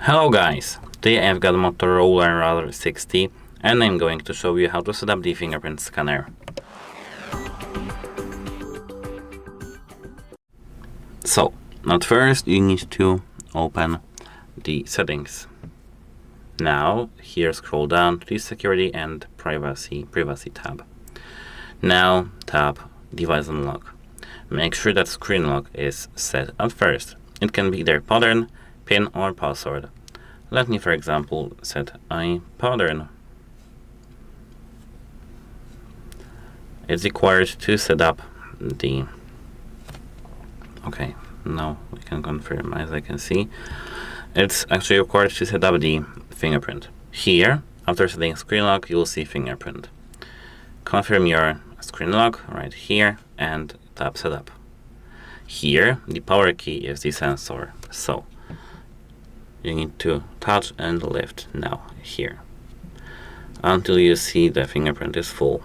Hello guys, today I've got Motorola Razr 60 and I'm going to show you how to set up the fingerprint scanner. So, at first you need to open the settings. Now, here scroll down to the security and privacy tab. Now tap device unlock. Make sure that screen lock is set at first. It can be either pattern, PIN or password. Let me, for example, set a pattern. It's required to set up the... Okay, now we can confirm. As I can see, it's actually required to set up the fingerprint. Here, after setting screen lock, you will see fingerprint. Confirm your screen lock right here and tap setup. Here, the power key is the sensor, so you need to touch and lift now here until you see the fingerprint is full.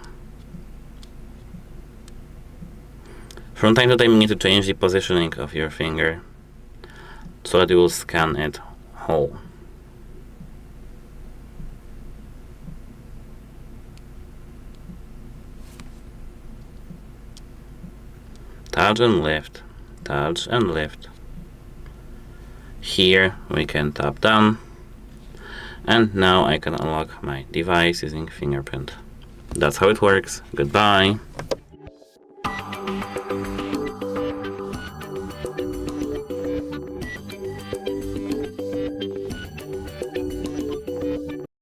From time to time you need to change the positioning of your finger so that you will scan it whole. Touch and lift, touch and lift. Here we can tap done, and now I can unlock my device using fingerprint. That's how it works. Goodbye.